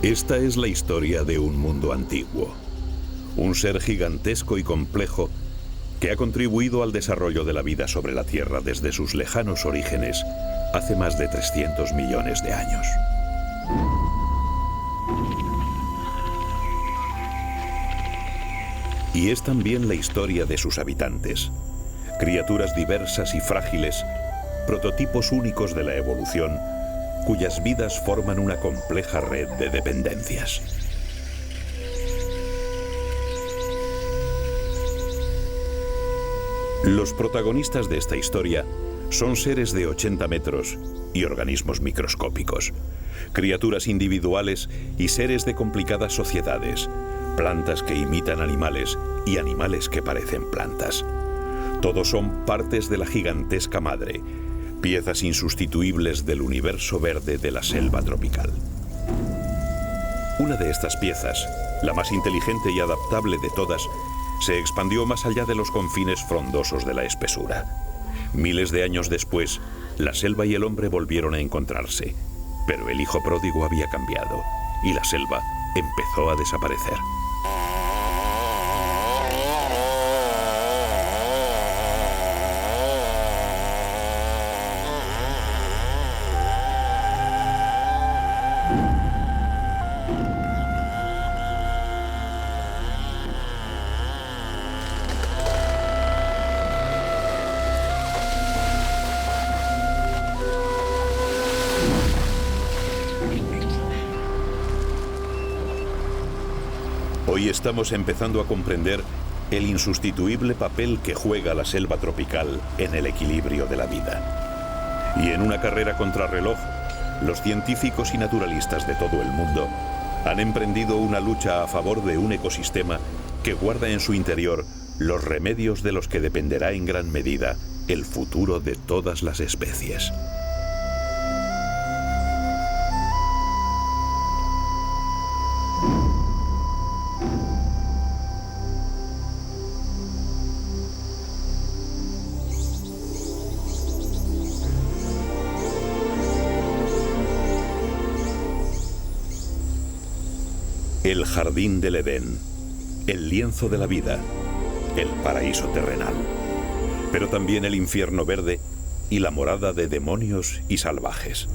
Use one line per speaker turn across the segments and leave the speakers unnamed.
Esta es la historia de un mundo antiguo. Un ser gigantesco y complejo que ha contribuido al desarrollo de la vida sobre la Tierra desde sus lejanos orígenes hace más de 300 millones de años. Y es también la historia de sus habitantes, criaturas diversas y frágiles, prototipos únicos de la evolución, cuyas vidas forman una compleja red de dependencias. Los protagonistas de esta historia son seres de 80 metros y organismos microscópicos, criaturas individuales y seres de complicadas sociedades, plantas que imitan animales y animales que parecen plantas. Todos son partes de la gigantesca madre, piezas insustituibles del universo verde de la selva tropical. Una de estas piezas, la más inteligente y adaptable de todas, se expandió más allá de los confines frondosos de la espesura. Miles de años después, la selva y el hombre volvieron a encontrarse, pero el hijo pródigo había cambiado y la selva empezó a desaparecer. Hoy estamos empezando a comprender el insustituible papel que juega la selva tropical en el equilibrio de la vida. Y en una carrera contrarreloj, los científicos y naturalistas de todo el mundo han emprendido una lucha a favor de un ecosistema que guarda en su interior los remedios de los que dependerá en gran medida el futuro de todas las especies. El jardín del Edén, el lienzo de la vida, el paraíso terrenal, pero también el infierno verde y la morada de demonios y salvajes.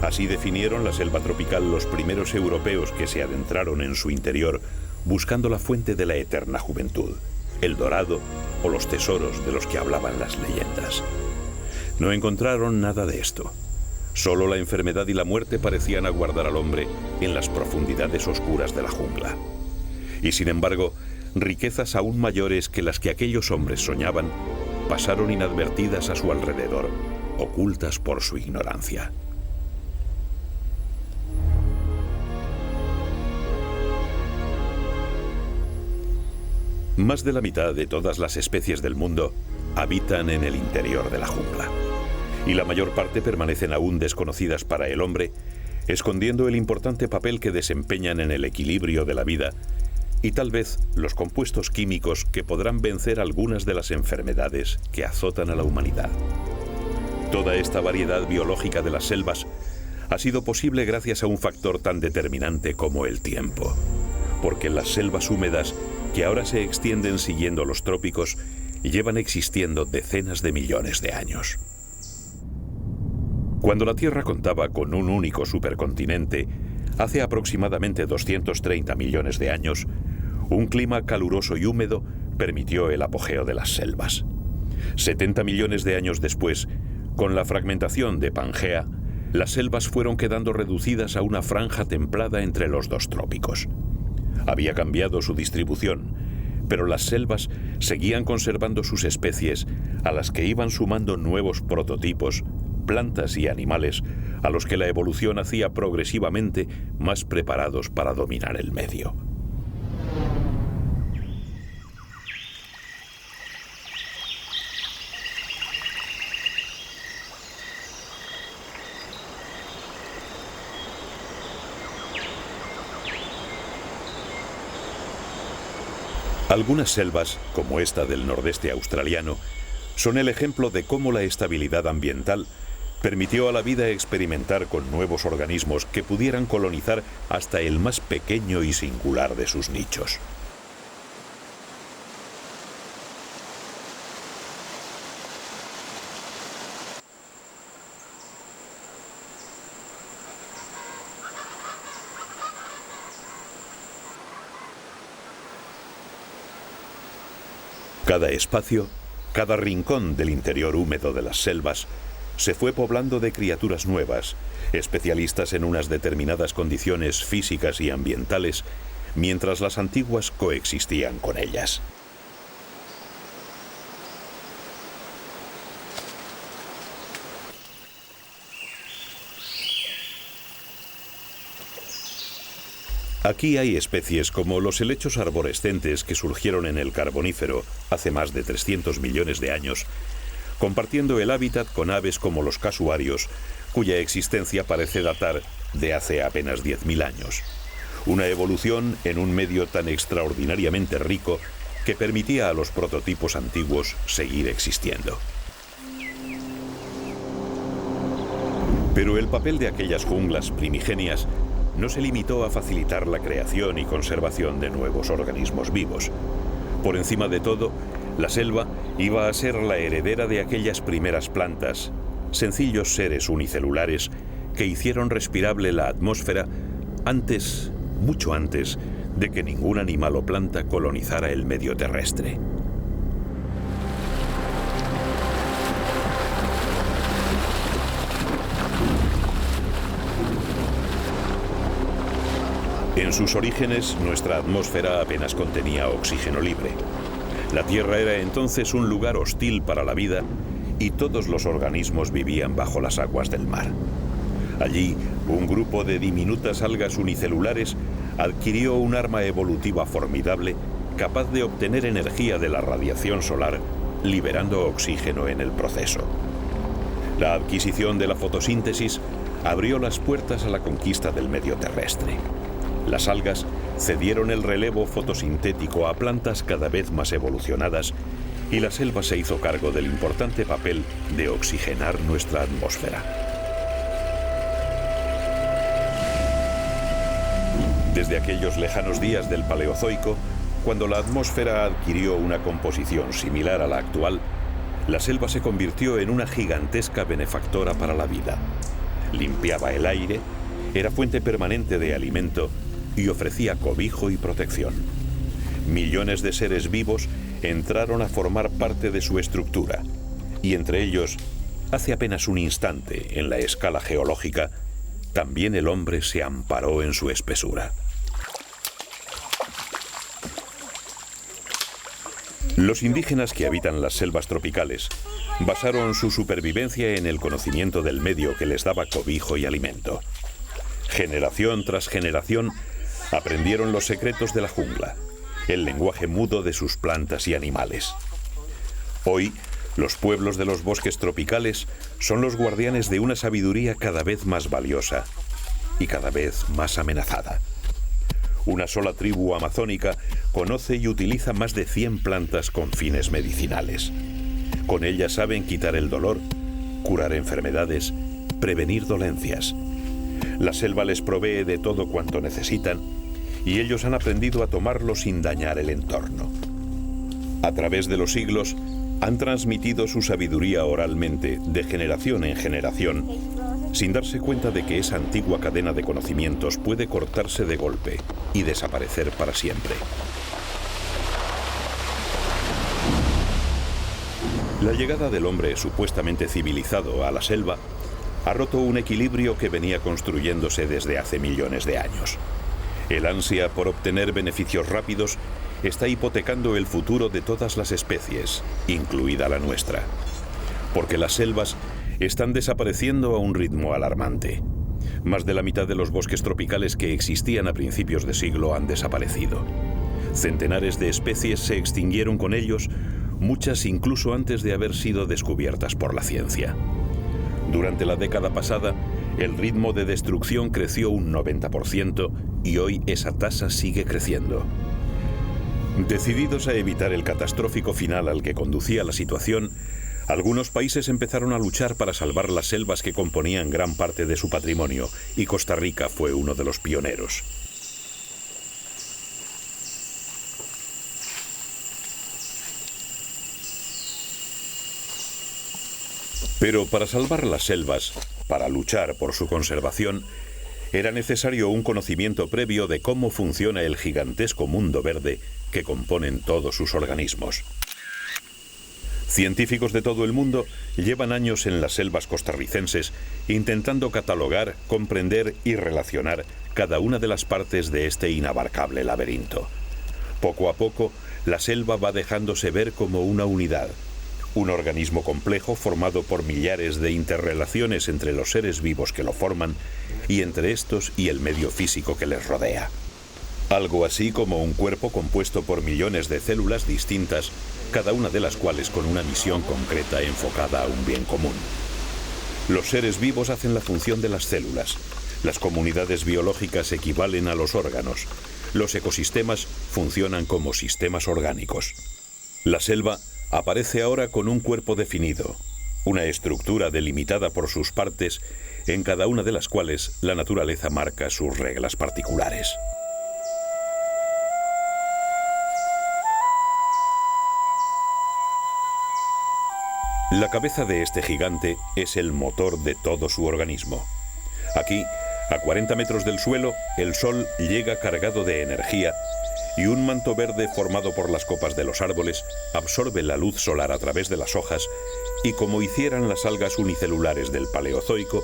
Así definieron la selva tropical los primeros europeos que se adentraron en su interior buscando la fuente de la eterna juventud, el dorado o los tesoros de los que hablaban las leyendas. No encontraron nada de esto. Solo la enfermedad y la muerte parecían aguardar al hombre en las profundidades oscuras de la jungla. Y sin embargo, riquezas aún mayores que las que aquellos hombres soñaban pasaron inadvertidas a su alrededor, ocultas por su ignorancia. Más de la mitad de todas las especies del mundo habitan en el interior de la jungla. Y la mayor parte permanecen aún desconocidas para el hombre, escondiendo el importante papel que desempeñan en el equilibrio de la vida y tal vez los compuestos químicos que podrán vencer algunas de las enfermedades que azotan a la humanidad. Toda esta variedad biológica de las selvas ha sido posible gracias a un factor tan determinante como el tiempo, porque las selvas húmedas, que ahora se extienden siguiendo los trópicos, llevan existiendo decenas de millones de años. Cuando la Tierra contaba con un único supercontinente, hace aproximadamente 230 millones de años, un clima caluroso y húmedo permitió el apogeo de las selvas. 70 millones de años después, con la fragmentación de Pangea, las selvas fueron quedando reducidas a una franja templada entre los dos trópicos. Había cambiado su distribución, pero las selvas seguían conservando sus especies, a las que iban sumando nuevos prototipos, plantas y animales a los que la evolución hacía progresivamente más preparados para dominar el medio. Algunas selvas, como esta del nordeste australiano, son el ejemplo de cómo la estabilidad ambiental permitió a la vida experimentar con nuevos organismos que pudieran colonizar hasta el más pequeño y singular de sus nichos. Cada espacio, cada rincón del interior húmedo de las selvas, se fue poblando de criaturas nuevas, especialistas en unas determinadas condiciones físicas y ambientales, mientras las antiguas coexistían con ellas. Aquí hay especies como los helechos arborescentes que surgieron en el Carbonífero hace más de 300 millones de años, compartiendo el hábitat con aves como los casuarios, cuya existencia parece datar de hace apenas 10.000 años. Una evolución en un medio tan extraordinariamente rico que permitía a los prototipos antiguos seguir existiendo. Pero el papel de aquellas junglas primigenias no se limitó a facilitar la creación y conservación de nuevos organismos vivos. Por encima de todo, la selva iba a ser la heredera de aquellas primeras plantas, sencillos seres unicelulares que hicieron respirable la atmósfera antes, mucho antes, de que ningún animal o planta colonizara el medio terrestre. En sus orígenes, nuestra atmósfera apenas contenía oxígeno libre. La Tierra era entonces un lugar hostil para la vida y todos los organismos vivían bajo las aguas del mar. Allí, un grupo de diminutas algas unicelulares adquirió un arma evolutiva formidable capaz de obtener energía de la radiación solar, liberando oxígeno en el proceso. La adquisición de la fotosíntesis abrió las puertas a la conquista del medio terrestre. Las algas cedieron el relevo fotosintético a plantas cada vez más evolucionadas y la selva se hizo cargo del importante papel de oxigenar nuestra atmósfera. Desde aquellos lejanos días del Paleozoico, cuando la atmósfera adquirió una composición similar a la actual, la selva se convirtió en una gigantesca benefactora para la vida. Limpiaba el aire, era fuente permanente de alimento y ofrecía cobijo y protección. Millones de seres vivos entraron a formar parte de su estructura, y entre ellos, hace apenas un instante en la escala geológica, también el hombre se amparó en su espesura. Los indígenas que habitan las selvas tropicales basaron su supervivencia en el conocimiento del medio que les daba cobijo y alimento. Generación tras generación aprendieron los secretos de la jungla, el lenguaje mudo de sus plantas y animales. Hoy, los pueblos de los bosques tropicales son los guardianes de una sabiduría cada vez más valiosa y cada vez más amenazada. Una sola tribu amazónica conoce y utiliza más de 100 plantas con fines medicinales. Con ellas saben quitar el dolor, curar enfermedades, prevenir dolencias. La selva les provee de todo cuanto necesitan y ellos han aprendido a tomarlo sin dañar el entorno. A través de los siglos, han transmitido su sabiduría oralmente de generación en generación, sin darse cuenta de que esa antigua cadena de conocimientos puede cortarse de golpe y desaparecer para siempre. La llegada del hombre supuestamente civilizado a la selva ha roto un equilibrio que venía construyéndose desde hace millones de años. El ansia por obtener beneficios rápidos está hipotecando el futuro de todas las especies, incluida la nuestra. Porque las selvas están desapareciendo a un ritmo alarmante. Más de la mitad de los bosques tropicales que existían a principios de siglo han desaparecido. Centenares de especies se extinguieron con ellos, muchas incluso antes de haber sido descubiertas por la ciencia. Durante la década pasada, el ritmo de destrucción creció un 90% y hoy esa tasa sigue creciendo. Decididos a evitar el catastrófico final al que conducía la situación, Algunos países empezaron a luchar para salvar las selvas que componían gran parte de su patrimonio, y Costa Rica fue uno de los pioneros. Pero para salvar las selvas, para luchar por su conservación, era necesario un conocimiento previo de cómo funciona el gigantesco mundo verde que componen todos sus organismos. Científicos de todo el mundo llevan años en las selvas costarricenses intentando catalogar, comprender y relacionar cada una de las partes de este inabarcable laberinto. Poco a poco, la selva va dejándose ver como una unidad, un organismo complejo formado por millares de interrelaciones entre los seres vivos que lo forman y entre estos y el medio físico que les rodea. Algo así como un cuerpo compuesto por millones de células distintas, cada una de las cuales con una misión concreta enfocada a un bien común. Los seres vivos hacen la función de las células. Las comunidades biológicas equivalen a los órganos. Los ecosistemas funcionan como sistemas orgánicos. La selva aparece ahora con un cuerpo definido, una estructura delimitada por sus partes, en cada una de las cuales la naturaleza marca sus reglas particulares. La cabeza de este gigante es el motor de todo su organismo. Aquí, a 40 metros del suelo, el sol llega cargado de energía y un manto verde formado por las copas de los árboles absorbe la luz solar a través de las hojas y, como hicieran las algas unicelulares del Paleozoico,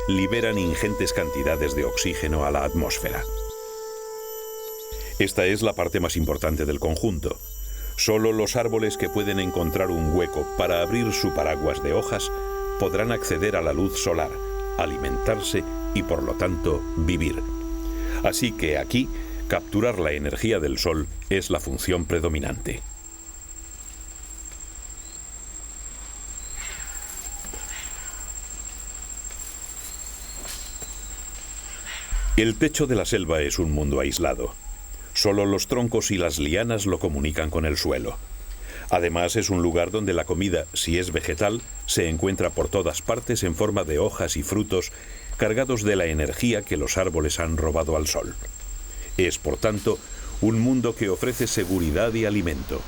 liberan ingentes cantidades de oxígeno a la atmósfera. Esta es la parte más importante del conjunto. Solo los árboles que pueden encontrar un hueco para abrir su paraguas de hojas podrán acceder a la luz solar, alimentarse y, por lo tanto, vivir. Así que aquí, capturar la energía del sol es la función predominante. El techo de la selva es un mundo aislado. Solo los troncos y las lianas lo comunican con el suelo. Además, es un lugar donde la comida, si es vegetal, se encuentra por todas partes en forma de hojas y frutos cargados de la energía que los árboles han robado al sol. Es, por tanto, un mundo que ofrece seguridad y alimento,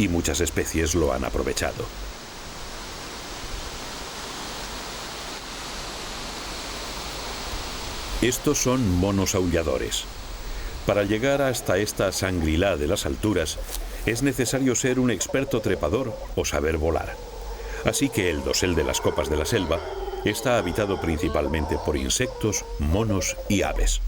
y muchas especies lo han aprovechado. Estos son monos aulladores. Para llegar hasta esta Shangri-La de las alturas, es necesario ser un experto trepador o saber volar. Así que el dosel de las copas de la selva está habitado principalmente por insectos, monos y aves.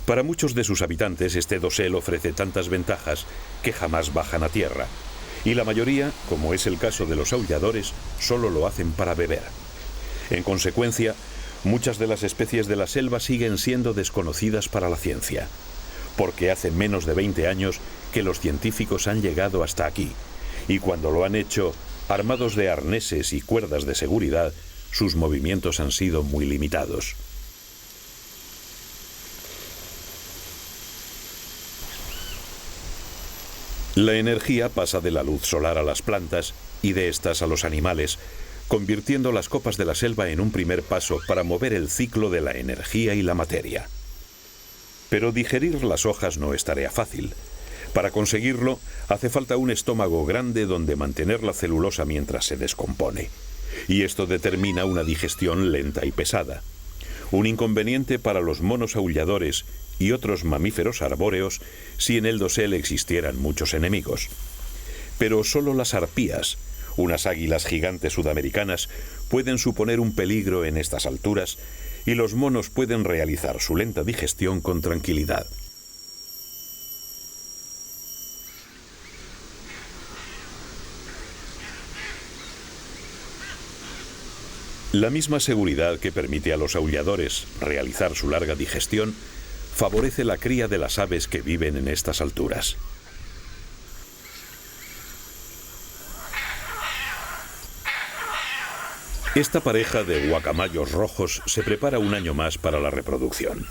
Para muchos de sus habitantes, este dosel ofrece tantas ventajas que jamás bajan a tierra, y la mayoría, como es el caso de los aulladores, solo lo hacen para beber. En consecuencia, muchas de las especies de la selva siguen siendo desconocidas para la ciencia, porque hace menos de 20 años que los científicos han llegado hasta aquí, y cuando lo han hecho, armados de arneses y cuerdas de seguridad, sus movimientos han sido muy limitados. La energía pasa de la luz solar a las plantas y de estas a los animales, convirtiendo las copas de la selva en un primer paso para mover el ciclo de la energía y la materia. Pero digerir las hojas no es tarea fácil. Para conseguirlo, hace falta un estómago grande donde mantener la celulosa mientras se descompone. Y esto determina una digestión lenta y pesada. Un inconveniente para los monos aulladores y otros mamíferos arbóreos si en el dosel existieran muchos enemigos. Pero solo las arpías, unas águilas gigantes sudamericanas, pueden suponer un peligro en estas alturas y los monos pueden realizar su lenta digestión con tranquilidad. La misma seguridad que permite a los aulladores realizar su larga digestión favorece la cría de las aves que viven en estas alturas. Esta pareja de guacamayos rojos se prepara un año más para la reproducción.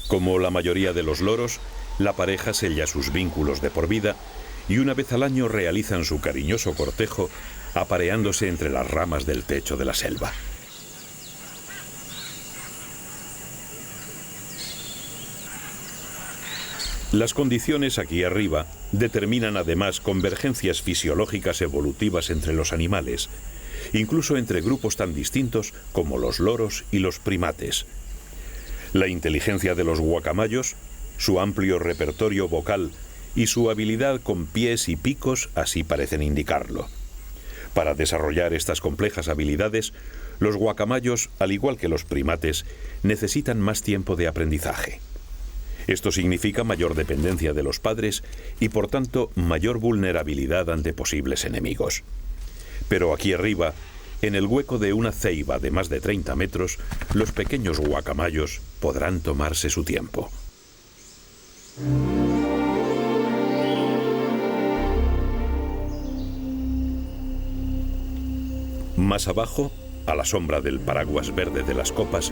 Como la mayoría de los loros, la pareja sella sus vínculos de por vida y una vez al año realizan su cariñoso cortejo apareándose entre las ramas del techo de la selva. Las condiciones aquí arriba determinan además convergencias fisiológicas evolutivas entre los animales, incluso entre grupos tan distintos como los loros y los primates. La inteligencia de los guacamayos, su amplio repertorio vocal y su habilidad con pies y picos así parecen indicarlo. Para desarrollar estas complejas habilidades, los guacamayos, al igual que los primates, necesitan más tiempo de aprendizaje. Esto significa mayor dependencia de los padres y, por tanto, mayor vulnerabilidad ante posibles enemigos. Pero aquí arriba, en el hueco de una ceiba de más de 30 metros, los pequeños guacamayos podrán tomarse su tiempo. Más abajo, a la sombra del paraguas verde de las copas,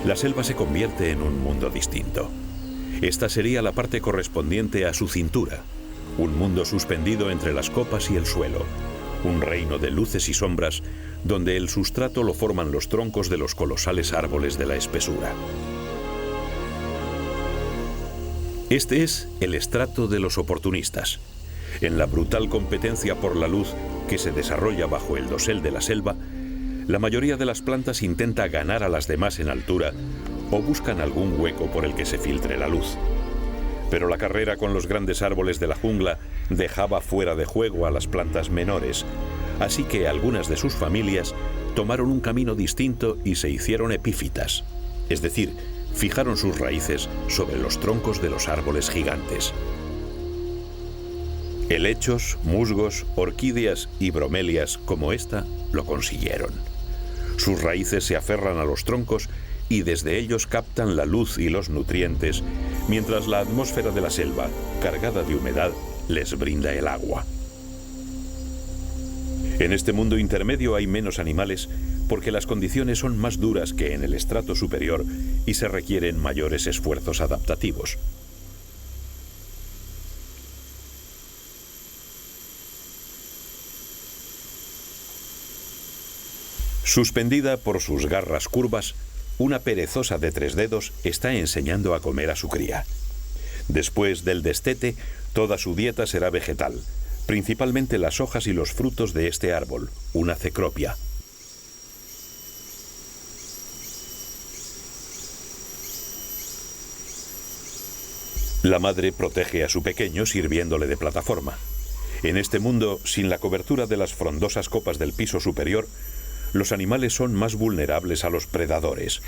la selva se convierte en un mundo distinto. Esta sería la parte correspondiente a su cintura, un mundo suspendido entre las copas y el suelo, un reino de luces y sombras donde el sustrato lo forman los troncos de los colosales árboles de la espesura. Este es el estrato de los oportunistas. En la brutal competencia por la luz que se desarrolla bajo el dosel de la selva, la mayoría de las plantas intenta ganar a las demás en altura o buscan algún hueco por el que se filtre la luz. Pero la carrera con los grandes árboles de la jungla dejaba fuera de juego a las plantas menores, así que algunas de sus familias tomaron un camino distinto y se hicieron epífitas, es decir, fijaron sus raíces sobre los troncos de los árboles gigantes. Helechos, musgos, orquídeas y bromelias como esta lo consiguieron. Sus raíces se aferran a los troncos y desde ellos captan la luz y los nutrientes, mientras la atmósfera de la selva, cargada de humedad, les brinda el agua. En este mundo intermedio hay menos animales porque las condiciones son más duras que en el estrato superior y se requieren mayores esfuerzos adaptativos. Suspendida por sus garras curvas, una perezosa de 3 dedos está enseñando a comer a su cría. Después del destete, toda su dieta será vegetal, principalmente las hojas y los frutos de este árbol, una cecropia. La madre protege a su pequeño sirviéndole de plataforma. En este mundo, sin la cobertura de las frondosas copas del piso superior, los animales son más vulnerables a los predadores.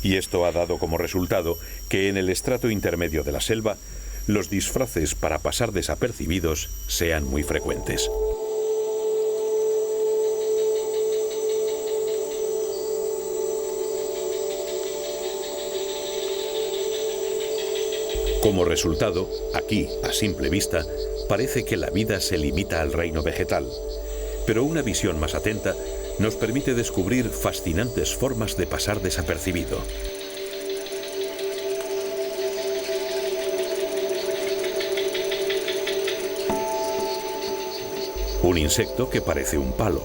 Y esto ha dado como resultado que en el estrato intermedio de la selva, los disfraces para pasar desapercibidos sean muy frecuentes. Como resultado, aquí, a simple vista, parece que la vida se limita al reino vegetal, pero una visión más atenta nos permite descubrir fascinantes formas de pasar desapercibido. Un insecto que parece un palo.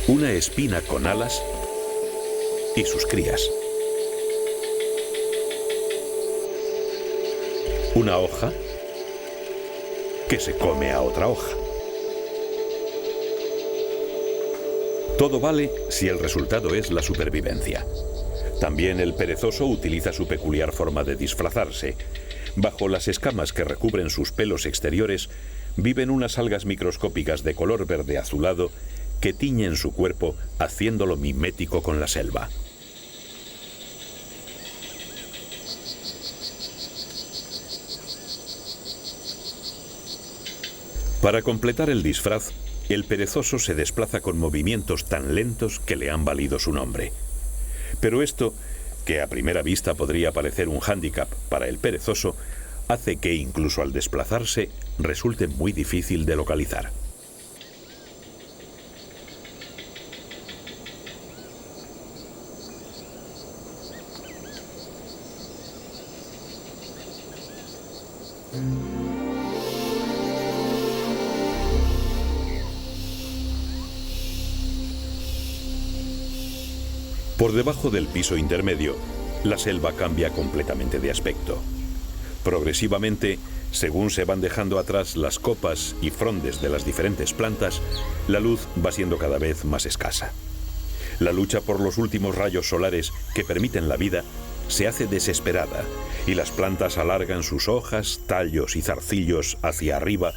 Una espina con alas y sus crías. Una hoja que se come a otra hoja. Todo vale si el resultado es la supervivencia. También el perezoso utiliza su peculiar forma de disfrazarse. Bajo las escamas que recubren sus pelos exteriores viven unas algas microscópicas de color verde azulado que tiñen su cuerpo haciéndolo mimético con la selva. Para completar el disfraz, el perezoso se desplaza con movimientos tan lentos que le han valido su nombre. Pero esto, que a primera vista podría parecer un hándicap para el perezoso, hace que incluso al desplazarse resulte muy difícil de localizar. Por debajo del piso intermedio, la selva cambia completamente de aspecto. Progresivamente, según se van dejando atrás las copas y frondes de las diferentes plantas, la luz va siendo cada vez más escasa. La lucha por los últimos rayos solares que permiten la vida se hace desesperada y las plantas alargan sus hojas, tallos y zarcillos hacia arriba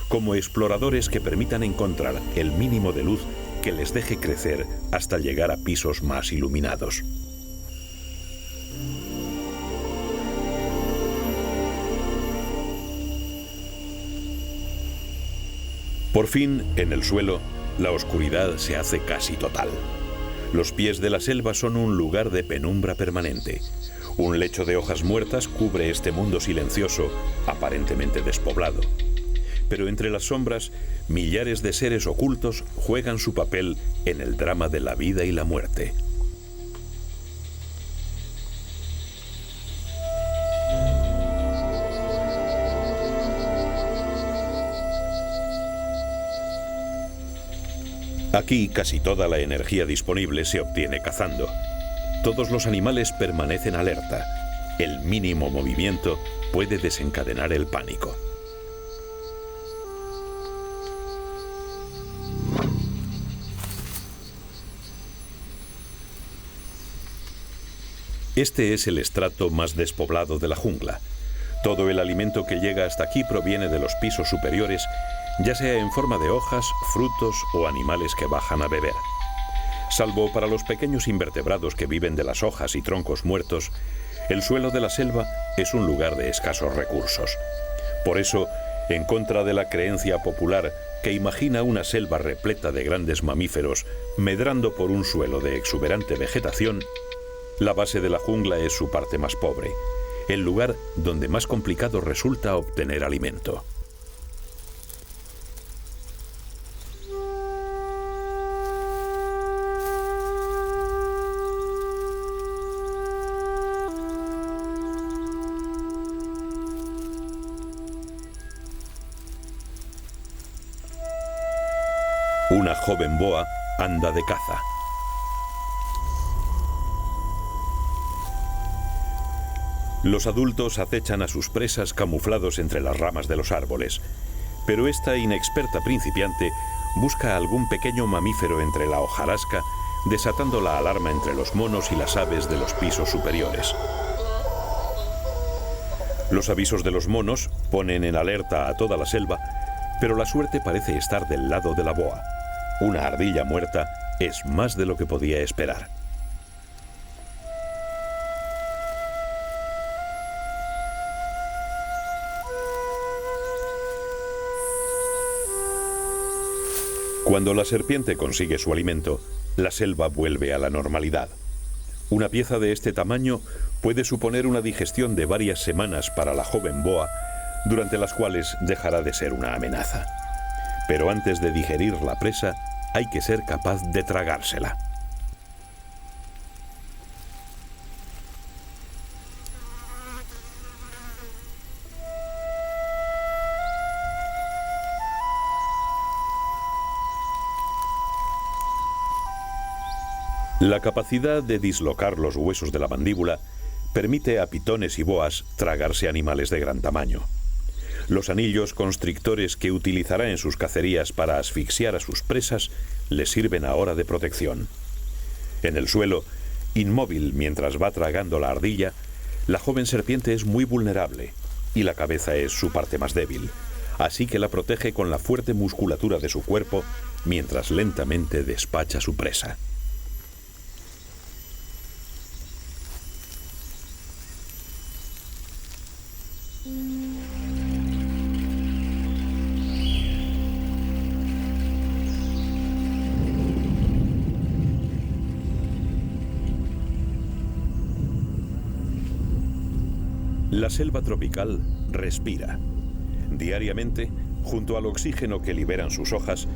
como exploradores que permitan encontrar el mínimo de luz que les deje crecer hasta llegar a pisos más iluminados. Por fin, en el suelo, la oscuridad se hace casi total. Los pies de la selva son un lugar de penumbra permanente. Un lecho de hojas muertas cubre este mundo silencioso, aparentemente despoblado. Pero entre las sombras, millares de seres ocultos juegan su papel en el drama de la vida y la muerte. Aquí casi toda la energía disponible se obtiene cazando. Todos los animales permanecen alerta. El mínimo movimiento puede desencadenar el pánico. Este es el estrato más despoblado de la jungla. Todo el alimento que llega hasta aquí proviene de los pisos superiores, ya sea en forma de hojas, frutos o animales que bajan a beber. Salvo para los pequeños invertebrados que viven de las hojas y troncos muertos, el suelo de la selva es un lugar de escasos recursos. Por eso, en contra de la creencia popular que imagina una selva repleta de grandes mamíferos medrando por un suelo de exuberante vegetación, la base de la jungla es su parte más pobre, el lugar donde más complicado resulta obtener alimento. Una joven boa anda de caza. Los adultos acechan a sus presas camuflados entre las ramas de los árboles, pero esta inexperta principiante busca algún pequeño mamífero entre la hojarasca, desatando la alarma entre los monos y las aves de los pisos superiores. Los avisos de los monos ponen en alerta a toda la selva, pero la suerte parece estar del lado de la boa. Una ardilla muerta es más de lo que podía esperar. Cuando la serpiente consigue su alimento, la selva vuelve a la normalidad. Una pieza de este tamaño puede suponer una digestión de varias semanas para la joven boa, durante las cuales dejará de ser una amenaza. Pero antes de digerir la presa, hay que ser capaz de tragársela. La capacidad de dislocar los huesos de la mandíbula permite a pitones y boas tragarse animales de gran tamaño. Los anillos constrictores que utilizará en sus cacerías para asfixiar a sus presas le sirven ahora de protección. En el suelo, inmóvil mientras va tragando la ardilla, la joven serpiente es muy vulnerable y la cabeza es su parte más débil, así que la protege con la fuerte musculatura de su cuerpo mientras lentamente despacha su presa. La selva tropical respira. Diariamente, junto al oxígeno que liberan sus hojas,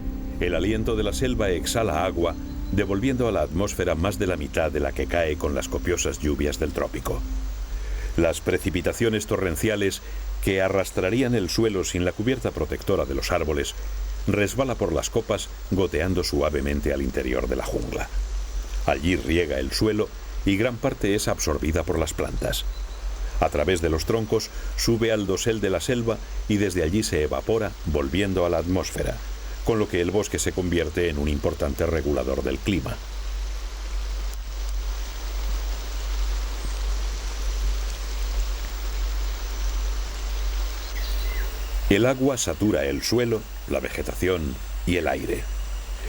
el aliento de la selva exhala agua, devolviendo a la atmósfera más de la mitad de la que cae con las copiosas lluvias del trópico. Las precipitaciones torrenciales que arrastrarían el suelo sin la cubierta protectora de los árboles, resbala por las copas goteando suavemente al interior de la jungla. Allí riega el suelo y gran parte es absorbida por las plantas. A través de los troncos sube al dosel de la selva y desde allí se evapora volviendo a la atmósfera, con lo que el bosque se convierte en un importante regulador del clima. El agua satura el suelo, la vegetación y el aire.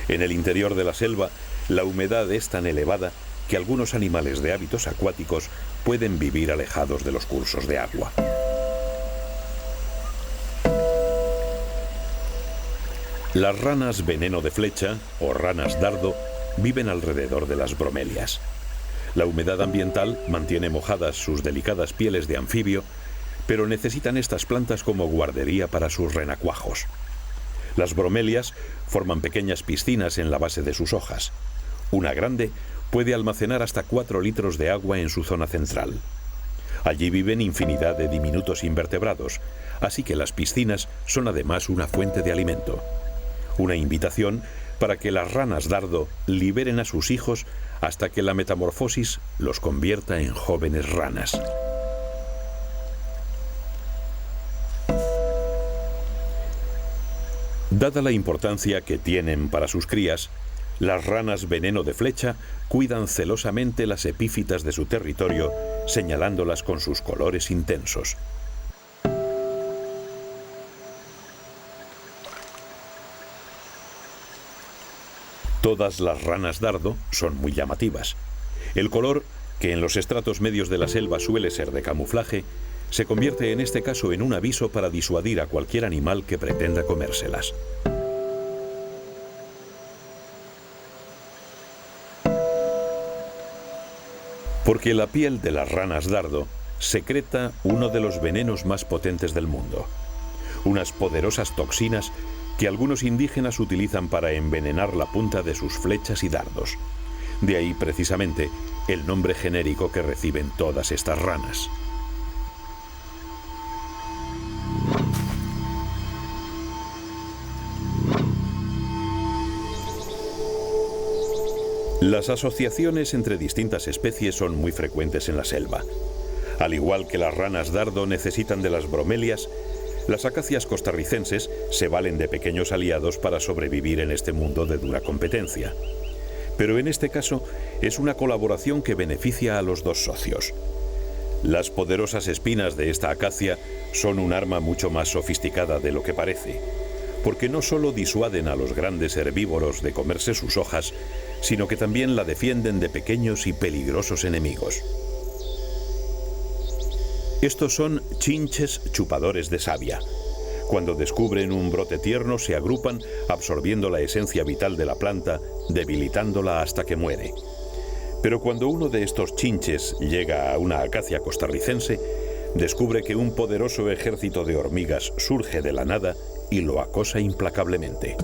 En el interior de la selva, la humedad es tan elevada que algunos animales de hábitos acuáticos pueden vivir alejados de los cursos de agua. Las ranas veneno de flecha, o ranas dardo, viven alrededor de las bromelias. La humedad ambiental mantiene mojadas sus delicadas pieles de anfibio, pero necesitan estas plantas como guardería para sus renacuajos. Las bromelias forman pequeñas piscinas en la base de sus hojas. Una grande puede almacenar hasta 4 litros de agua en su zona central. Allí viven infinidad de diminutos invertebrados, así que las piscinas son además una fuente de alimento. Una invitación para que las ranas dardo liberen a sus hijos hasta que la metamorfosis los convierta en jóvenes ranas. Dada la importancia que tienen para sus crías, las ranas veneno de flecha cuidan celosamente las epífitas de su territorio, señalándolas con sus colores intensos. Todas las ranas dardo son muy llamativas. El color, que en los estratos medios de la selva suele ser de camuflaje, se convierte en este caso en un aviso para disuadir a cualquier animal que pretenda comérselas. Porque la piel de las ranas dardo secreta uno de los venenos más potentes del mundo. Unas poderosas toxinas que algunos indígenas utilizan para envenenar la punta de sus flechas y dardos. De ahí precisamente el nombre genérico que reciben todas estas ranas. Las asociaciones entre distintas especies son muy frecuentes en la selva. Al igual que las ranas dardo necesitan de las bromelias, las acacias costarricenses se valen de pequeños aliados para sobrevivir en este mundo de dura competencia. Pero en este caso es una colaboración que beneficia a los dos socios. Las poderosas espinas de esta acacia son un arma mucho más sofisticada de lo que parece, porque no solo disuaden a los grandes herbívoros de comerse sus hojas, sino que también la defienden de pequeños y peligrosos enemigos. Estos son chinches chupadores de savia. Cuando descubren un brote tierno se agrupan absorbiendo la esencia vital de la planta, debilitándola hasta que muere. Pero cuando uno de estos chinches llega a una acacia costarricense, descubre que un poderoso ejército de hormigas surge de la nada y lo acosa implacablemente.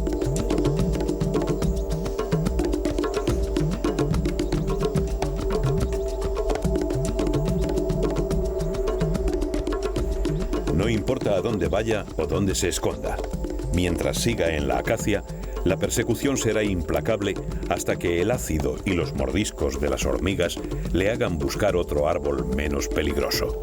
No importa a dónde vaya o dónde se esconda. Mientras siga en la acacia, la persecución será implacable hasta que el ácido y los mordiscos de las hormigas le hagan buscar otro árbol menos peligroso.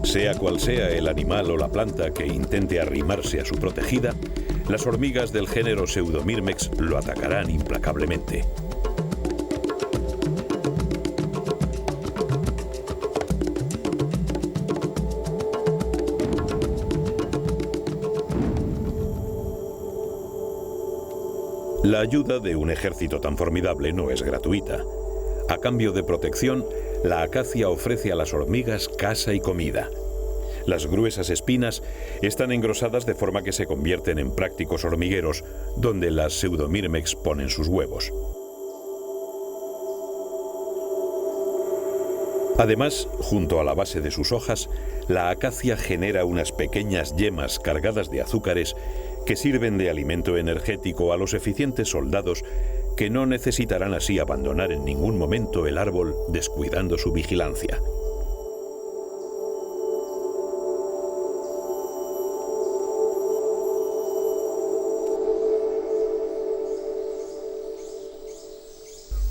Sea cual sea el animal o la planta que intente arrimarse a su protegida, las hormigas del género Pseudomyrmex lo atacarán implacablemente. La ayuda de un ejército tan formidable no es gratuita. A cambio de protección, la acacia ofrece a las hormigas casa y comida. Las gruesas espinas están engrosadas de forma que se convierten en prácticos hormigueros, donde las Pseudomyrmex ponen sus huevos. Además, junto a la base de sus hojas, la acacia genera unas pequeñas yemas cargadas de azúcares que sirven de alimento energético a los eficientes soldados que no necesitarán así abandonar en ningún momento el árbol descuidando su vigilancia.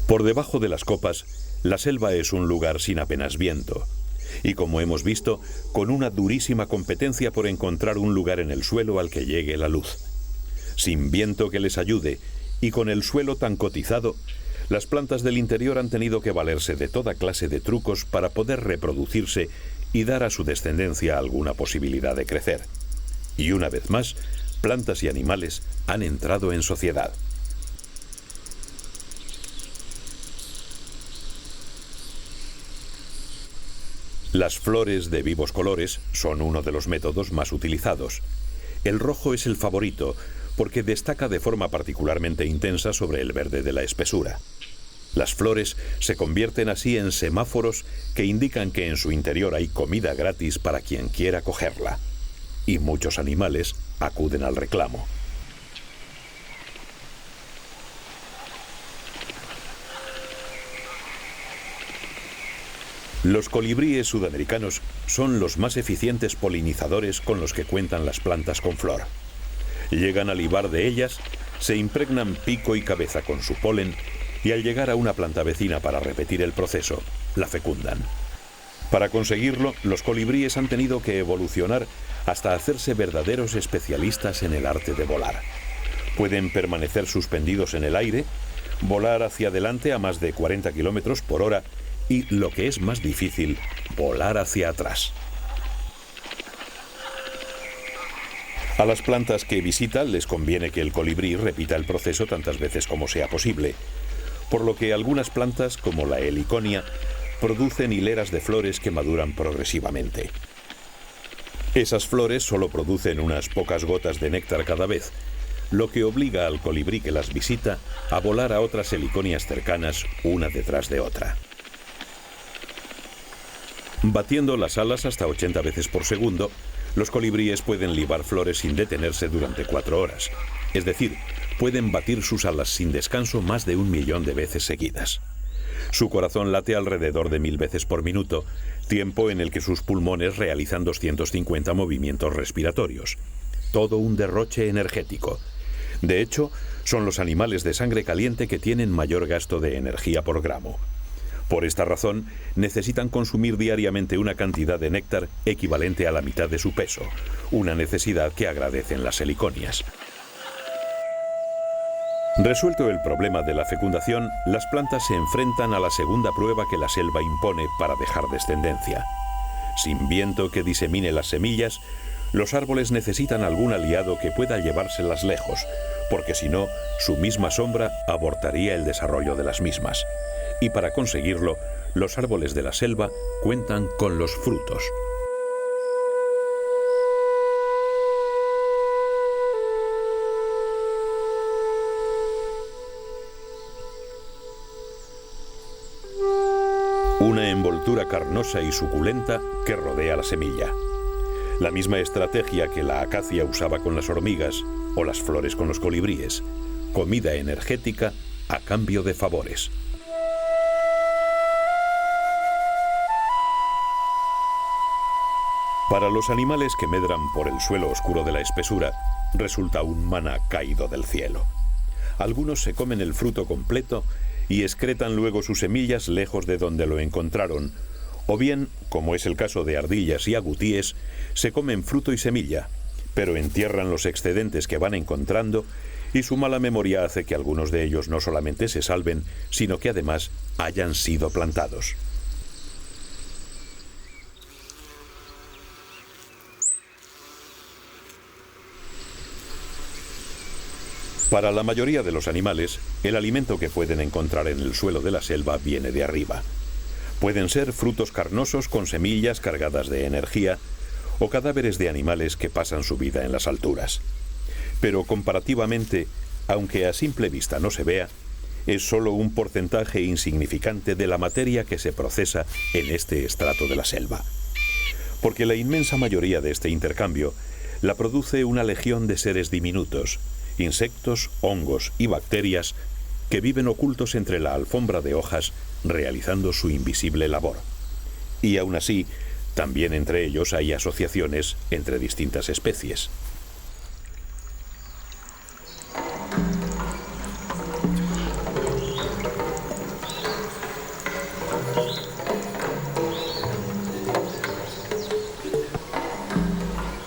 Por debajo de las copas, la selva es un lugar sin apenas viento, y como hemos visto, con una durísima competencia por encontrar un lugar en el suelo al que llegue la luz. Sin viento que les ayude, y con el suelo tan cotizado, las plantas del interior han tenido que valerse de toda clase de trucos para poder reproducirse y dar a su descendencia alguna posibilidad de crecer. Y una vez más, plantas y animales han entrado en sociedad. Las flores de vivos colores son uno de los métodos más utilizados. El rojo es el favorito porque destaca de forma particularmente intensa sobre el verde de la espesura. Las flores se convierten así en semáforos que indican que en su interior hay comida gratis para quien quiera cogerla. Y muchos animales acuden al reclamo. Los colibríes sudamericanos son los más eficientes polinizadores con los que cuentan las plantas con flor. Llegan a libar de ellas, se impregnan pico y cabeza con su polen y al llegar a una planta vecina para repetir el proceso, la fecundan. Para conseguirlo, los colibríes han tenido que evolucionar hasta hacerse verdaderos especialistas en el arte de volar. Pueden permanecer suspendidos en el aire, volar hacia adelante a más de 40 kilómetros por hora y, lo que es más difícil, volar hacia atrás. A las plantas que visita les conviene que el colibrí repita el proceso tantas veces como sea posible, por lo que algunas plantas, como la heliconia, producen hileras de flores que maduran progresivamente. Esas flores solo producen unas pocas gotas de néctar cada vez, lo que obliga al colibrí que las visita a volar a otras heliconias cercanas una detrás de otra. Batiendo las alas hasta 80 veces por segundo, los colibríes pueden libar flores sin detenerse durante 4 horas. Es decir, pueden batir sus alas sin descanso más de 1 millón de veces seguidas. Su corazón late alrededor de 1000 veces por minuto, tiempo en el que sus pulmones realizan 250 movimientos respiratorios. Todo un derroche energético. De hecho, son los animales de sangre caliente que tienen mayor gasto de energía por gramo. Por esta razón, necesitan consumir diariamente una cantidad de néctar equivalente a la mitad de su peso, una necesidad que agradecen las heliconias. Resuelto el problema de la fecundación, las plantas se enfrentan a la segunda prueba que la selva impone para dejar descendencia. Sin viento que disemine las semillas, los árboles necesitan algún aliado que pueda llevárselas lejos, porque si no, su misma sombra abortaría el desarrollo de las mismas. Y para conseguirlo, los árboles de la selva cuentan con los frutos. Una envoltura carnosa y suculenta que rodea la semilla. La misma estrategia que la acacia usaba con las hormigas o las flores con los colibríes. Comida energética a cambio de favores. Para los animales que medran por el suelo oscuro de la espesura, resulta un maná caído del cielo. Algunos se comen el fruto completo y excretan luego sus semillas lejos de donde lo encontraron, o bien, como es el caso de ardillas y agutíes, se comen fruto y semilla, pero entierran los excedentes que van encontrando y su mala memoria hace que algunos de ellos no solamente se salven, sino que además hayan sido plantados. Para la mayoría de los animales, el alimento que pueden encontrar en el suelo de la selva viene de arriba. Pueden ser frutos carnosos con semillas cargadas de energía o cadáveres de animales que pasan su vida en las alturas. Pero comparativamente, aunque a simple vista no se vea, es solo un porcentaje insignificante de la materia que se procesa en este estrato de la selva. Porque la inmensa mayoría de este intercambio la produce una legión de seres diminutos, insectos, hongos y bacterias que viven ocultos entre la alfombra de hojas realizando su invisible labor. Y aún así, también entre ellos hay asociaciones entre distintas especies.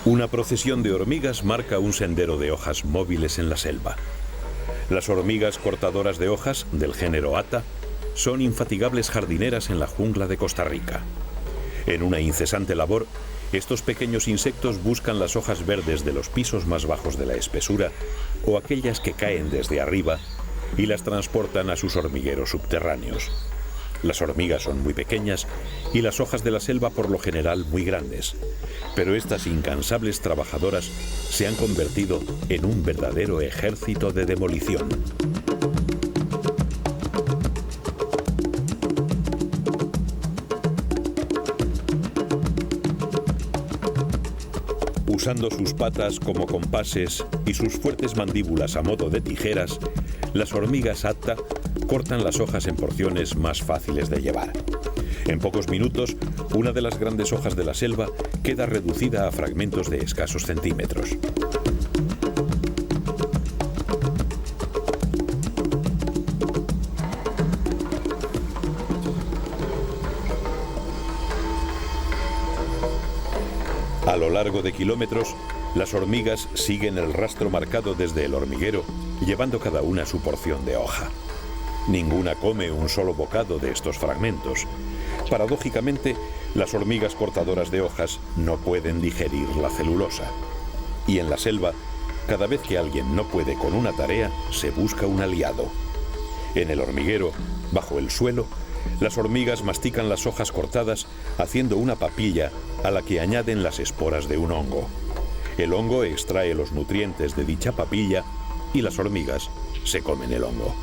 Una procesión de hormigas marca un sendero de hojas móviles en la selva. Las hormigas cortadoras de hojas, del género Atta, son infatigables jardineras en la jungla de Costa Rica. En una incesante labor, estos pequeños insectos buscan las hojas verdes de los pisos más bajos de la espesura o aquellas que caen desde arriba y las transportan a sus hormigueros subterráneos. Las hormigas son muy pequeñas y las hojas de la selva por lo general muy grandes, pero estas incansables trabajadoras se han convertido en un verdadero ejército de demolición. Usando sus patas como compases y sus fuertes mandíbulas a modo de tijeras, las hormigas Atta cortan las hojas en porciones más fáciles de llevar. En pocos minutos, una de las grandes hojas de la selva queda reducida a fragmentos de escasos centímetros. A lo largo de kilómetros, las hormigas siguen el rastro marcado desde el hormiguero, llevando cada una su porción de hoja. Ninguna come un solo bocado de estos fragmentos. Paradójicamente, las hormigas cortadoras de hojas no pueden digerir la celulosa. Y en la selva, cada vez que alguien no puede con una tarea, se busca un aliado. En el hormiguero, bajo el suelo, las hormigas mastican las hojas cortadas haciendo una papilla a la que añaden las esporas de un hongo. El hongo extrae los nutrientes de dicha papilla y las hormigas se comen el hongo.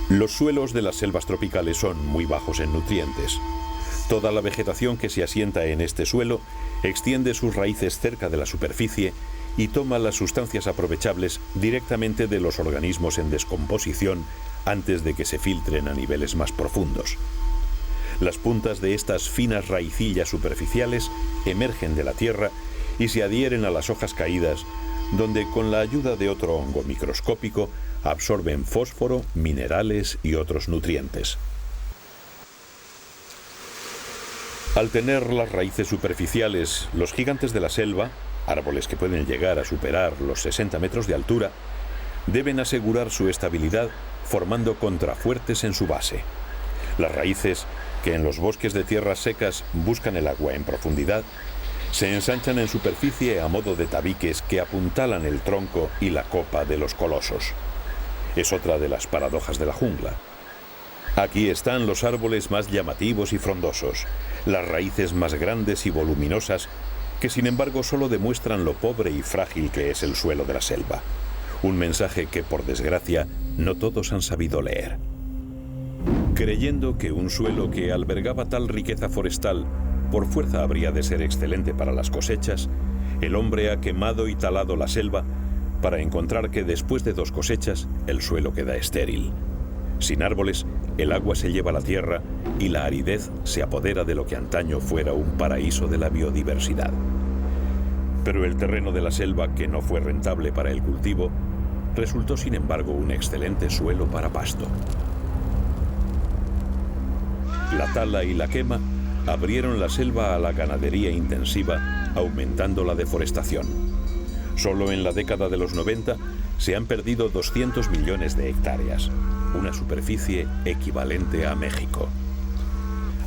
Los suelos de las selvas tropicales son muy bajos en nutrientes. Toda la vegetación que se asienta en este suelo extiende sus raíces cerca de la superficie y toma las sustancias aprovechables directamente de los organismos en descomposición antes de que se filtren a niveles más profundos. Las puntas de estas finas raicillas superficiales emergen de la tierra y se adhieren a las hojas caídas, donde con la ayuda de otro hongo microscópico absorben fósforo, minerales y otros nutrientes. Al tener las raíces superficiales, los gigantes de la selva, árboles que pueden llegar a superar los 60 metros de altura, deben asegurar su estabilidad formando contrafuertes en su base. Las raíces, que en los bosques de tierras secas buscan el agua en profundidad, se ensanchan en superficie a modo de tabiques que apuntalan el tronco y la copa de los colosos. Es otra de las paradojas de la jungla. Aquí están los árboles más llamativos y frondosos, las raíces más grandes y voluminosas, que sin embargo solo demuestran lo pobre y frágil que es el suelo de la selva. Un mensaje que, por desgracia, no todos han sabido leer. Creyendo que un suelo que albergaba tal riqueza forestal por fuerza habría de ser excelente para las cosechas, el hombre ha quemado y talado la selva para encontrar que después de 2 cosechas el suelo queda estéril. Sin árboles, el agua se lleva la tierra y la aridez se apodera de lo que antaño fuera un paraíso de la biodiversidad. Pero el terreno de la selva, que no fue rentable para el cultivo, resultó sin embargo un excelente suelo para pasto. La tala y la quema abrieron la selva a la ganadería intensiva, aumentando la deforestación. Solo en la década de los 90 se han perdido 200 millones de hectáreas, una superficie equivalente a México.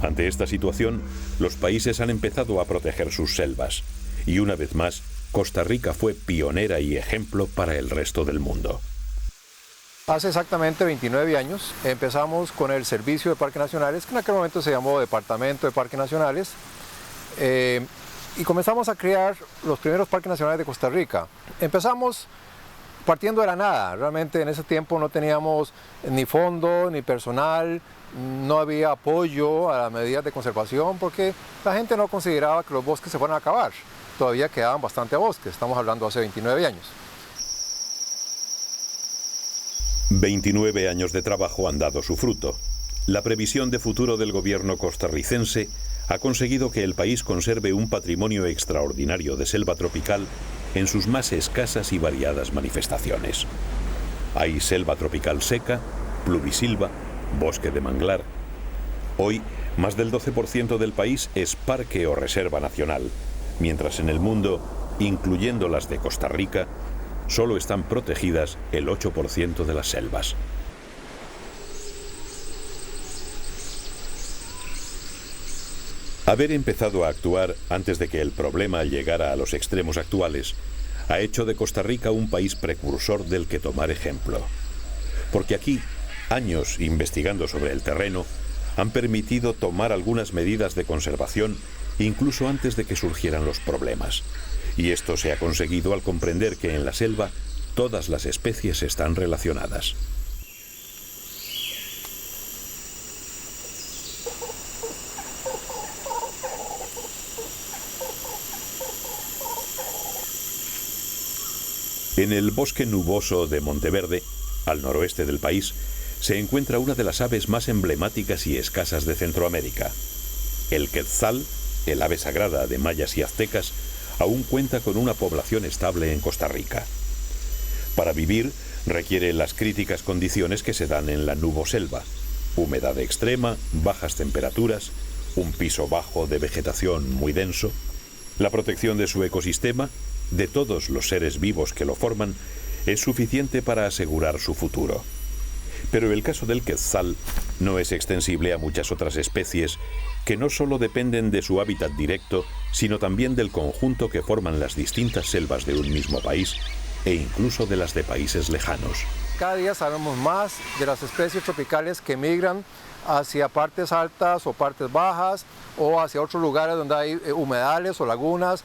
Ante esta situación, los países han empezado a proteger sus selvas, y una vez más, Costa Rica fue pionera y ejemplo para el resto del mundo.
Hace exactamente 29 años empezamos con el Servicio de Parques Nacionales, que en aquel momento se llamó Departamento de Parques Nacionales, y comenzamos a crear los primeros parques nacionales de Costa Rica. Empezamos partiendo de la nada. Realmente en ese tiempo no teníamos ni fondo, ni personal, no había apoyo a las medidas de conservación porque la gente no consideraba que los bosques se fueran a acabar. Todavía quedaban bastante bosques, estamos hablando hace 29 años.
29 años de trabajo han dado su fruto. La previsión de futuro del gobierno costarricense ha conseguido que el país conserve un patrimonio extraordinario de selva tropical en sus más escasas y variadas manifestaciones. Hay selva tropical seca, pluvisilva, bosque de manglar. Hoy, más del 12% del país es parque o reserva nacional, mientras en el mundo, incluyendo las de Costa Rica, solo están protegidas el 8% de las selvas. Haber empezado a actuar antes de que el problema llegara a los extremos actuales ha hecho de Costa Rica un país precursor del que tomar ejemplo. Porque aquí, años investigando sobre el terreno han permitido tomar algunas medidas de conservación incluso antes de que surgieran los problemas. Y esto se ha conseguido al comprender que en la selva todas las especies están relacionadas. En el bosque nuboso de Monteverde, al noroeste del país, se encuentra una de las aves más emblemáticas y escasas de Centroamérica. El quetzal, el ave sagrada de mayas y aztecas, aún cuenta con una población estable en Costa Rica. Para vivir requiere las críticas condiciones que se dan en la nuboselva: humedad extrema, bajas temperaturas, un piso bajo de vegetación muy denso. La protección de su ecosistema, de todos los seres vivos que lo forman, es suficiente para asegurar su futuro. Pero el caso del quetzal no es extensible a muchas otras especies que no solo dependen de su hábitat directo, sino también del conjunto que forman las distintas selvas de un mismo país e incluso de las de países lejanos.
Cada día sabemos más de las especies tropicales que migran hacia partes altas o partes bajas o hacia otros lugares donde hay humedales o lagunas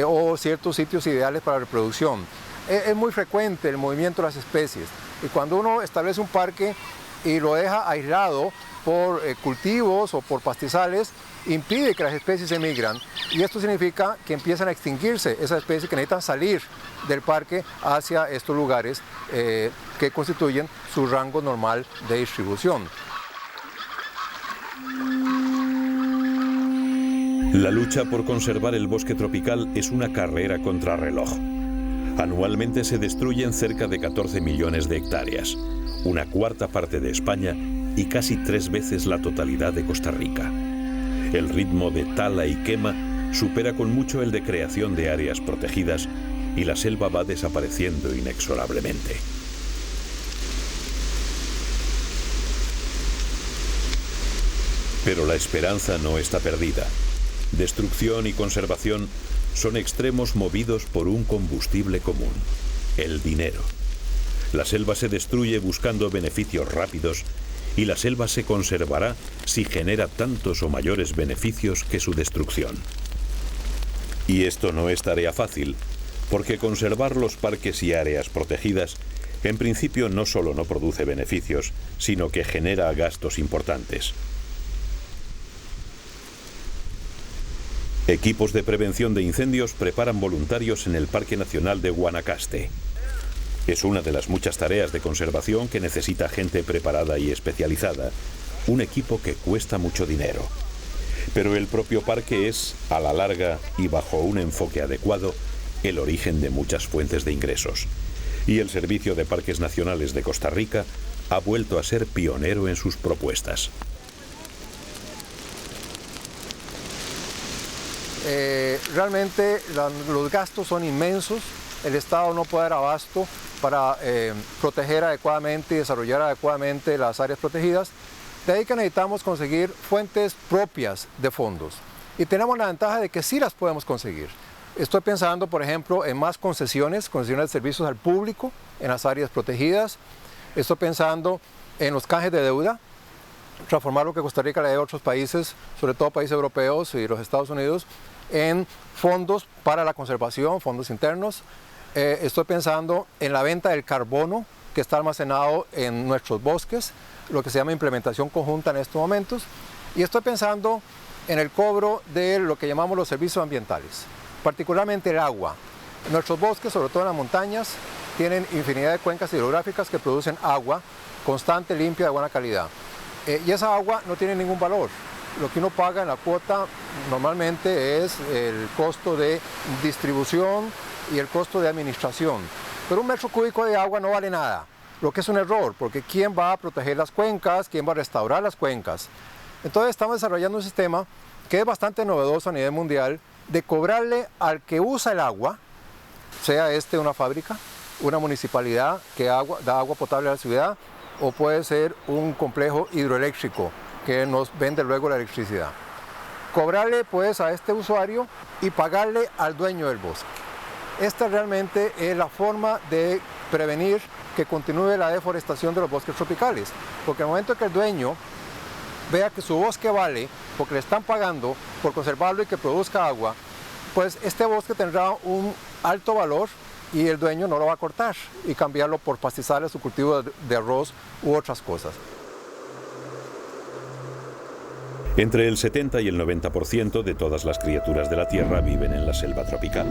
o ciertos sitios ideales para reproducción. Es muy frecuente el movimiento de las especies y cuando uno establece un parque y lo deja aislado por cultivos o por pastizales, impide que las especies emigran y esto significa que empiezan a extinguirse esas especies que necesitan salir del parque hacia estos lugares que constituyen su rango normal de distribución.
La lucha por conservar el bosque tropical es una carrera contrarreloj. Anualmente se destruyen cerca de 14 millones de hectáreas, una cuarta parte de España y casi 3 veces la totalidad de Costa Rica. El ritmo de tala y quema supera con mucho el de creación de áreas protegidas y la selva va desapareciendo inexorablemente. Pero la esperanza no está perdida. Destrucción y conservación son extremos movidos por un combustible común: el dinero. La selva se destruye buscando beneficios rápidos y la selva se conservará si genera tantos o mayores beneficios que su destrucción. Y esto no es tarea fácil, porque conservar los parques y áreas protegidas en principio no solo no produce beneficios, sino que genera gastos importantes. Equipos de prevención de incendios preparan voluntarios en el Parque Nacional de Guanacaste. Es una de las muchas tareas de conservación que necesita gente preparada y especializada, un equipo que cuesta mucho dinero. Pero el propio parque es, a la larga y bajo un enfoque adecuado, el origen de muchas fuentes de ingresos. Y el Servicio de Parques Nacionales de Costa Rica ha vuelto a ser pionero en sus propuestas.
Realmente los gastos son inmensos, el Estado no puede dar abasto para proteger adecuadamente y desarrollar adecuadamente las áreas protegidas. De ahí que necesitamos conseguir fuentes propias de fondos y tenemos la ventaja de que sí las podemos conseguir. Estoy pensando, por ejemplo, en más concesiones de servicios al público en las áreas protegidas. Estoy pensando en los canjes de deuda, transformar lo que Costa Rica le debe a otros países, sobre todo países europeos y los Estados Unidos, en fondos para la conservación, fondos internos. Estoy pensando en la venta del carbono que está almacenado en nuestros bosques, lo que se llama implementación conjunta en estos momentos. Y estoy pensando en el cobro de lo que llamamos los servicios ambientales, particularmente el agua. Nuestros bosques, sobre todo en las montañas, tienen infinidad de cuencas hidrográficas que producen agua constante, limpia, de buena calidad. Y esa agua no tiene ningún valor. Lo que uno paga en la cuota normalmente es el costo de distribución y el costo de administración. Pero un metro cúbico de agua no vale nada, lo que es un error, porque ¿quién va a proteger las cuencas? ¿Quién va a restaurar las cuencas? Entonces estamos desarrollando un sistema que es bastante novedoso a nivel mundial, de cobrarle al que usa el agua, sea una fábrica, una municipalidad que da agua potable a la ciudad, o puede ser un complejo hidroeléctrico que nos vende luego la electricidad. Cobrarle pues a este usuario y pagarle al dueño del bosque. Esta realmente es la forma de prevenir que continúe la deforestación de los bosques tropicales, porque en el momento que el dueño vea que su bosque vale, porque le están pagando por conservarlo y que produzca agua, pues este bosque tendrá un alto valor y el dueño no lo va a cortar y cambiarlo por pastizales o cultivo de arroz u otras cosas.
Entre el 70 y el 90% de todas las criaturas de la Tierra viven en la selva tropical.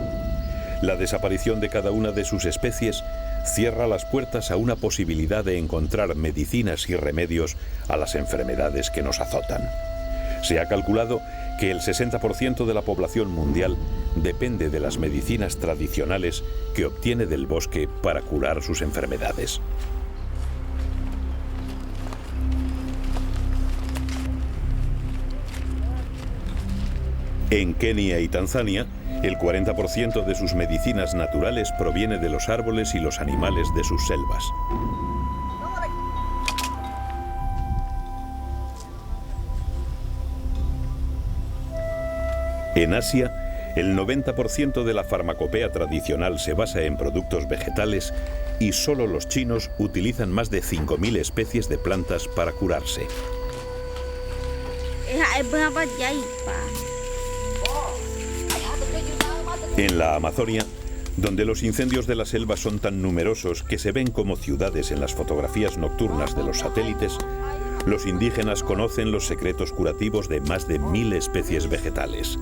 La desaparición de cada una de sus especies cierra las puertas a una posibilidad de encontrar medicinas y remedios a las enfermedades que nos azotan. Se ha calculado que el 60% de la población mundial depende de las medicinas tradicionales que obtiene del bosque para curar sus enfermedades. En Kenia y Tanzania, el 40% de sus medicinas naturales proviene de los árboles y los animales de sus selvas. En Asia, el 90% de la farmacopea tradicional se basa en productos vegetales y solo los chinos utilizan más de 5.000 especies de plantas para curarse. En la Amazonia, donde los incendios de la selva son tan numerosos que se ven como ciudades en las fotografías nocturnas de los satélites, los indígenas conocen los secretos curativos de más de 1.000 especies vegetales.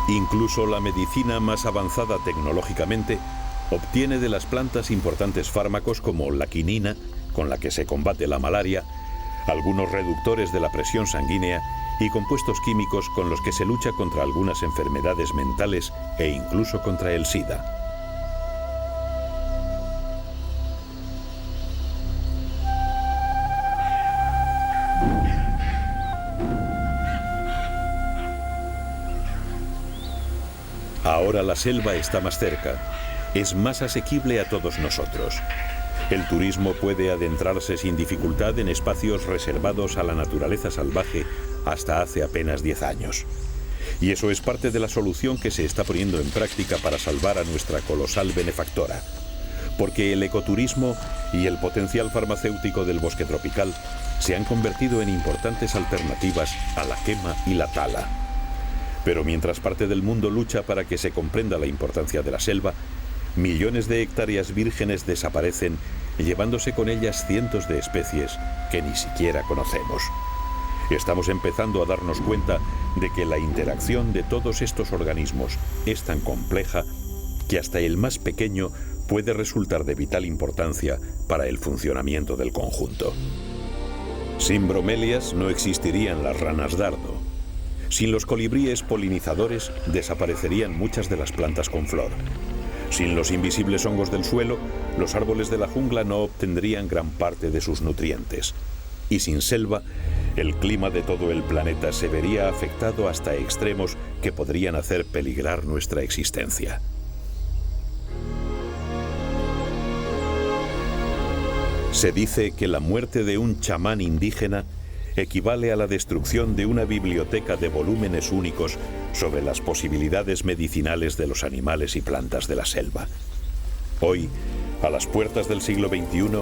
Incluso la medicina más avanzada tecnológicamente obtiene de las plantas importantes fármacos como la quinina, con la que se combate la malaria, algunos reductores de la presión sanguínea y compuestos químicos con los que se lucha contra algunas enfermedades mentales e incluso contra el SIDA. Ahora la selva está más cerca. Es más asequible a todos nosotros. El turismo puede adentrarse sin dificultad en espacios reservados a la naturaleza salvaje hasta hace apenas 10 años. Y eso es parte de la solución que se está poniendo en práctica para salvar a nuestra colosal benefactora. Porque el ecoturismo y el potencial farmacéutico del bosque tropical se han convertido en importantes alternativas a la quema y la tala. Pero mientras parte del mundo lucha para que se comprenda la importancia de la selva, millones de hectáreas vírgenes desaparecen, llevándose con ellas cientos de especies que ni siquiera conocemos. Estamos empezando a darnos cuenta de que la interacción de todos estos organismos es tan compleja que hasta el más pequeño puede resultar de vital importancia para el funcionamiento del conjunto. Sin bromelias no existirían las ranas dardo. Sin los colibríes polinizadores desaparecerían muchas de las plantas con flor. Sin los invisibles hongos del suelo, los árboles de la jungla no obtendrían gran parte de sus nutrientes. Y sin selva, el clima de todo el planeta se vería afectado hasta extremos que podrían hacer peligrar nuestra existencia. Se dice que la muerte de un chamán indígena equivale a la destrucción de una biblioteca de volúmenes únicos sobre las posibilidades medicinales de los animales y plantas de la selva. Hoy, a las puertas del siglo XXI,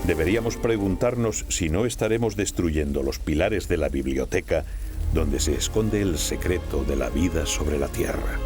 deberíamos preguntarnos si no estaremos destruyendo los pilares de la biblioteca donde se esconde el secreto de la vida sobre la tierra.